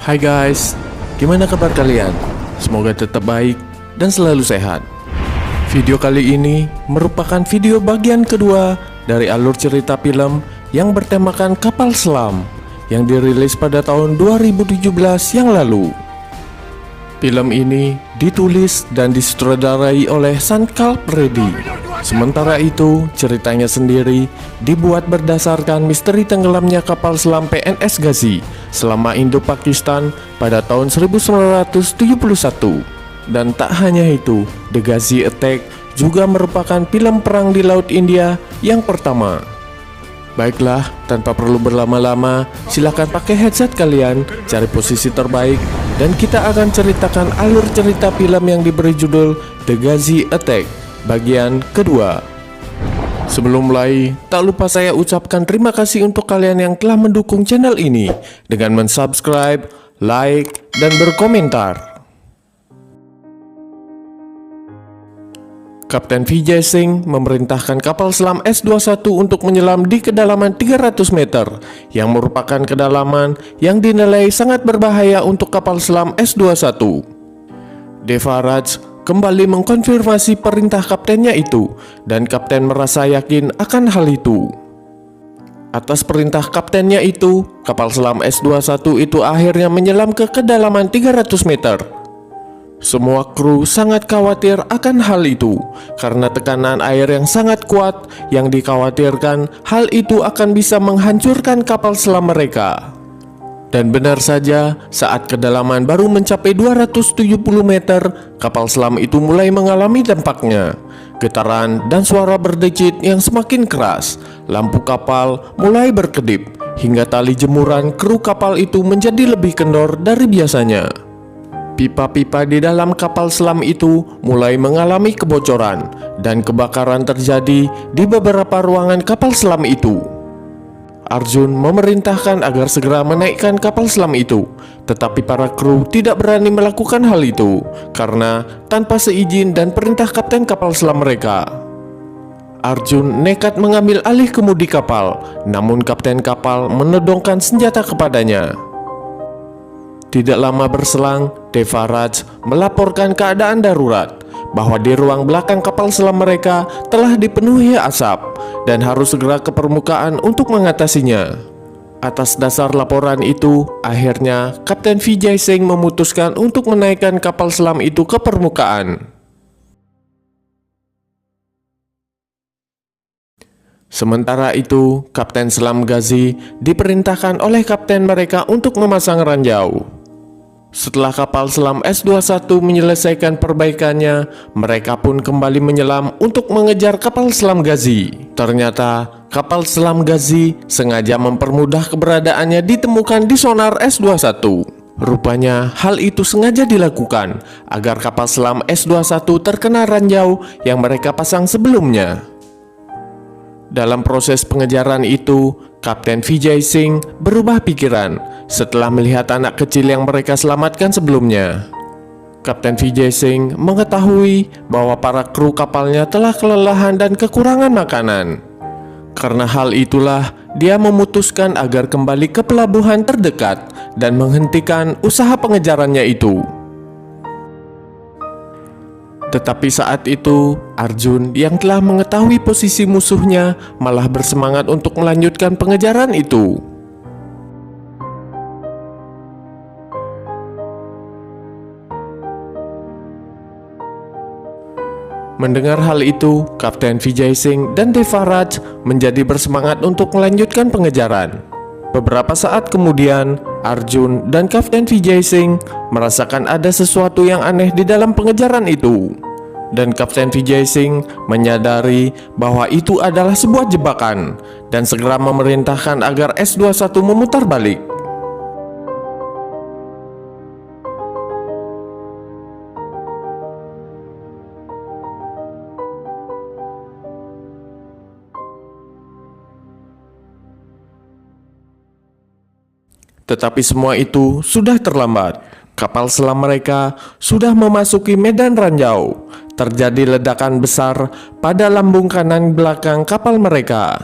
Hai guys, gimana kabar kalian? Semoga tetap baik dan selalu sehat. Video kali ini merupakan video bagian kedua dari alur cerita film yang bertemakan kapal selam yang dirilis pada tahun 2017 yang lalu. Film ini ditulis dan disutradarai oleh Shankar Reddy. Sementara itu, ceritanya sendiri dibuat berdasarkan misteri tenggelamnya kapal selam PNS Ghazi selama Indo-Pakistan pada tahun 1971. Dan tak hanya itu, The Ghazi Attack juga merupakan film perang di Laut India yang pertama. Baiklah, tanpa perlu berlama-lama, silahkan pakai headset kalian, cari posisi terbaik, dan kita akan ceritakan alur cerita film yang diberi judul The Ghazi Attack bagian kedua. Sebelum mulai, tak lupa saya ucapkan terima kasih untuk kalian yang telah mendukung channel ini dengan mensubscribe, like, dan berkomentar. Kapten Vijay Singh memerintahkan kapal selam S-21 untuk menyelam di kedalaman 300 meter yang merupakan kedalaman yang dinilai sangat berbahaya untuk kapal selam S-21. Devaraj kembali mengkonfirmasi perintah kaptennya itu dan kapten merasa yakin akan hal itu. Atas perintah kaptennya itu, kapal selam S-21 itu akhirnya menyelam ke kedalaman 300 meter. Semua kru sangat khawatir akan hal itu karena tekanan air yang sangat kuat yang dikhawatirkan hal itu akan bisa menghancurkan kapal selam mereka. Dan benar saja, saat kedalaman baru mencapai 270 meter, kapal selam itu mulai mengalami dampaknya. Getaran dan suara berdecit yang semakin keras, lampu kapal mulai berkedip, hingga tali jemuran kru kapal itu menjadi lebih kendor dari biasanya. Pipa-pipa di dalam kapal selam itu mulai mengalami kebocoran, dan kebakaran terjadi di beberapa ruangan kapal selam itu. Arjun memerintahkan agar segera menaikkan kapal selam itu, tetapi para kru tidak berani melakukan hal itu karena tanpa seizin dan perintah kapten kapal selam mereka. Arjun nekat mengambil alih kemudi kapal, namun kapten kapal menodongkan senjata kepadanya. Tidak lama berselang, Devaraj melaporkan keadaan darurat bahwa di ruang belakang kapal selam mereka telah dipenuhi asap dan harus segera ke permukaan untuk mengatasinya. Atas dasar laporan itu, akhirnya Kapten Vijay Singh memutuskan untuk menaikkan kapal selam itu ke permukaan. Sementara itu, Kapten Selam Ghazi diperintahkan oleh kapten mereka untuk memasang ranjau. Setelah kapal selam S-21 menyelesaikan perbaikannya, mereka pun kembali menyelam untuk mengejar kapal selam Ghazi. Ternyata, kapal selam Ghazi sengaja mempermudah keberadaannya ditemukan di sonar S-21. Rupanya, hal itu sengaja dilakukan agar kapal selam S-21 terkena ranjau yang mereka pasang sebelumnya. Dalam proses pengejaran itu, Kapten Vijay Singh berubah pikiran setelah melihat anak kecil yang mereka selamatkan sebelumnya. Kapten Vijay Singh mengetahui bahwa para kru kapalnya telah kelelahan dan kekurangan makanan. Karena hal itulah, dia memutuskan agar kembali ke pelabuhan terdekat dan menghentikan usaha pengejarannya itu. Tetapi saat itu, Arjun yang telah mengetahui posisi musuhnya malah bersemangat untuk melanjutkan pengejaran itu. Mendengar hal itu, Kapten Vijay Singh dan Devaraj menjadi bersemangat untuk melanjutkan pengejaran. Beberapa saat kemudian, Arjun dan Kapten Vijay Singh merasakan ada sesuatu yang aneh di dalam pengejaran itu. Dan Kapten Vijay Singh menyadari bahwa itu adalah sebuah jebakan dan segera memerintahkan agar S-21 memutar balik. Tetapi semua itu sudah terlambat. Kapal selam mereka sudah memasuki medan ranjau. Terjadi ledakan besar pada lambung kanan belakang kapal mereka.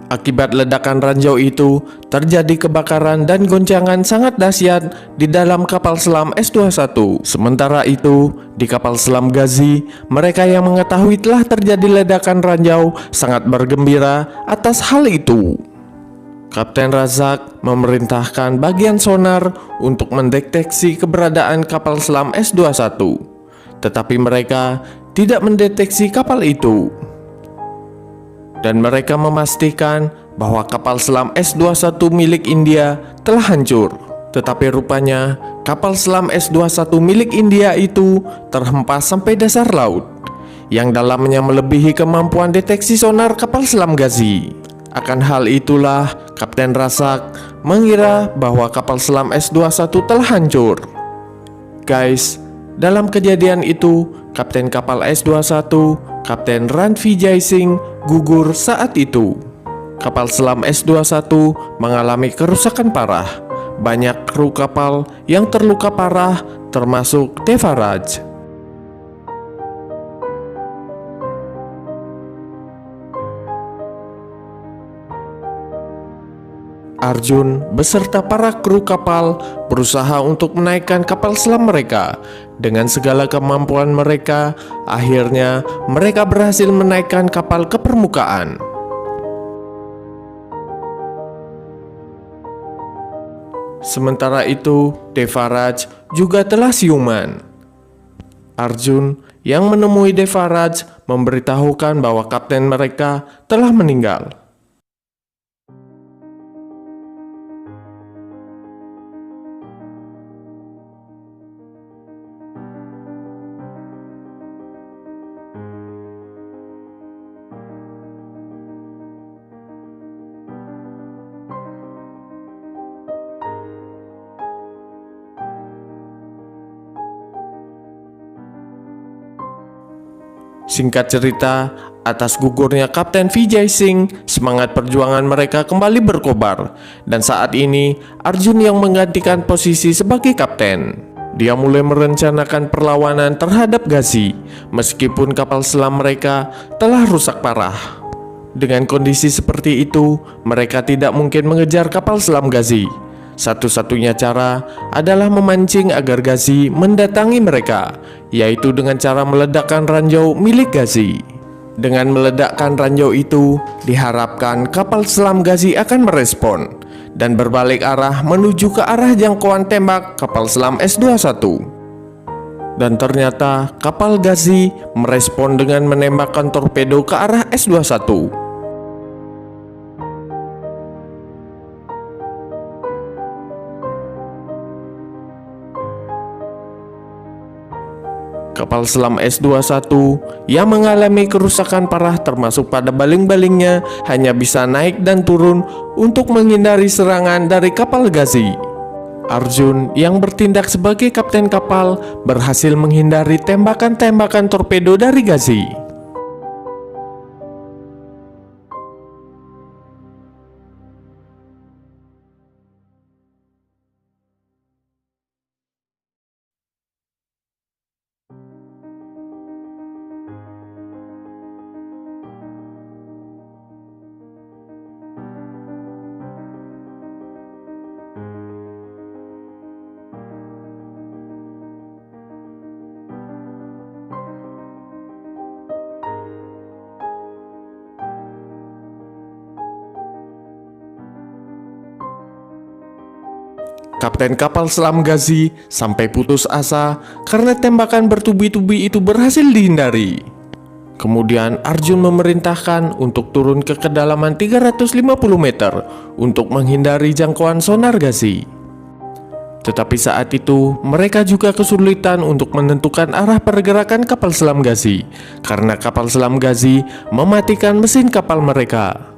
Akibat ledakan ranjau itu, terjadi kebakaran dan goncangan sangat dahsyat di dalam kapal selam S21. Sementara itu, di kapal selam Ghazi, mereka yang mengetahui telah terjadi ledakan ranjau sangat bergembira atas hal itu. Kapten Razak memerintahkan bagian sonar untuk mendeteksi keberadaan kapal selam S21, tetapi mereka tidak mendeteksi kapal itu. Dan mereka memastikan bahwa kapal selam S21 milik India telah hancur. Tetapi rupanya kapal selam S21 milik India itu terhempas sampai dasar laut, yang dalamnya melebihi kemampuan deteksi sonar kapal selam Ghazi. Akan hal itulah Kapten Razak mengira bahwa kapal selam S21 telah hancur. Guys, dalam kejadian itu, Kapten kapal S21, Kapten Ranvijay Singh, gugur saat itu. Kapal selam S21 mengalami kerusakan parah. Banyak kru kapal yang terluka parah, termasuk Devaraj. Arjun beserta para kru kapal berusaha untuk menaikkan kapal selam mereka. Dengan segala kemampuan mereka, akhirnya mereka berhasil menaikkan kapal ke permukaan. Sementara itu, Devaraj juga telah siuman. Arjun yang menemui Devaraj memberitahukan bahwa kapten mereka telah meninggal. Singkat cerita, atas gugurnya Kapten Vijay Singh, semangat perjuangan mereka kembali berkobar. Dan saat ini, Arjun yang menggantikan posisi sebagai kapten. Dia mulai merencanakan perlawanan terhadap Ghazi, meskipun kapal selam mereka telah rusak parah. Dengan kondisi seperti itu, mereka tidak mungkin mengejar kapal selam Ghazi. Satu-satunya cara adalah memancing agar Ghazi mendatangi mereka, yaitu dengan cara meledakkan ranjau milik Ghazi. Dengan meledakkan ranjau itu, diharapkan kapal selam Ghazi akan merespon dan berbalik arah menuju ke arah jangkauan tembak kapal selam S21. Dan ternyata kapal Ghazi merespon dengan menembakkan torpedo ke arah S21. Kapal selam S21 yang mengalami kerusakan parah termasuk pada baling-balingnya hanya bisa naik dan turun untuk menghindari serangan dari kapal Ghazi. Arjun yang bertindak sebagai kapten kapal berhasil menghindari tembakan-tembakan torpedo dari Ghazi. Kapten kapal selam Ghazi sampai putus asa karena tembakan bertubi-tubi itu berhasil dihindari. Kemudian Arjun memerintahkan untuk turun ke kedalaman 350 meter untuk menghindari jangkauan sonar Ghazi. Tetapi saat itu mereka juga kesulitan untuk menentukan arah pergerakan kapal selam Ghazi karena kapal selam Ghazi mematikan mesin kapal mereka.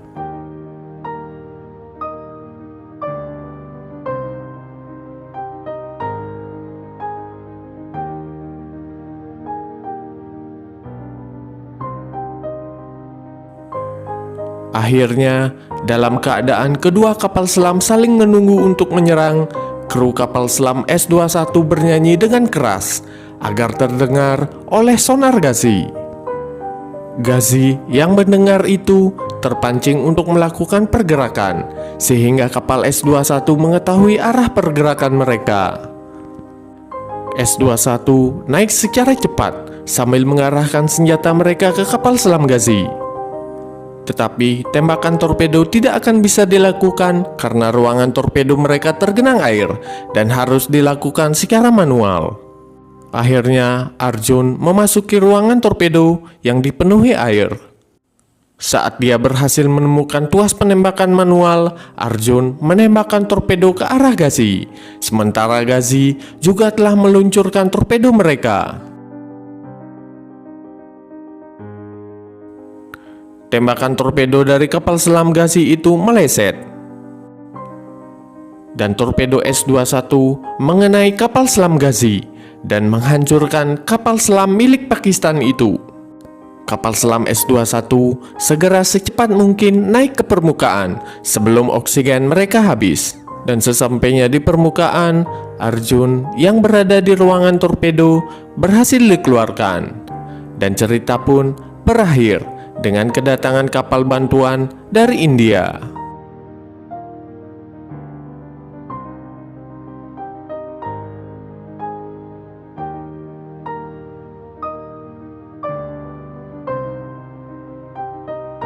Akhirnya, dalam keadaan kedua kapal selam saling menunggu untuk menyerang, kru kapal selam S21 bernyanyi dengan keras agar terdengar oleh sonar Ghazi. Ghazi yang mendengar itu terpancing untuk melakukan pergerakan, sehingga kapal S-21 mengetahui arah pergerakan mereka. S-21 naik secara cepat sambil mengarahkan senjata mereka ke kapal selam Ghazi. Tetapi tembakan torpedo tidak akan bisa dilakukan karena ruangan torpedo mereka tergenang air dan harus dilakukan secara manual. Akhirnya Arjun memasuki ruangan torpedo yang dipenuhi air. Saat dia berhasil menemukan tuas penembakan manual, Arjun menembakkan torpedo ke arah Ghazi. Sementara Ghazi juga telah meluncurkan torpedo mereka. Tembakan torpedo dari kapal selam Ghazi itu meleset, dan torpedo S-21 mengenai kapal selam Ghazi dan menghancurkan kapal selam milik Pakistan itu. Kapal selam S-21 segera secepat mungkin naik ke permukaan sebelum oksigen mereka habis. Dan sesampainya di permukaan, Arjun yang berada di ruangan torpedo berhasil dikeluarkan. Dan cerita pun berakhir dengan kedatangan kapal bantuan dari India.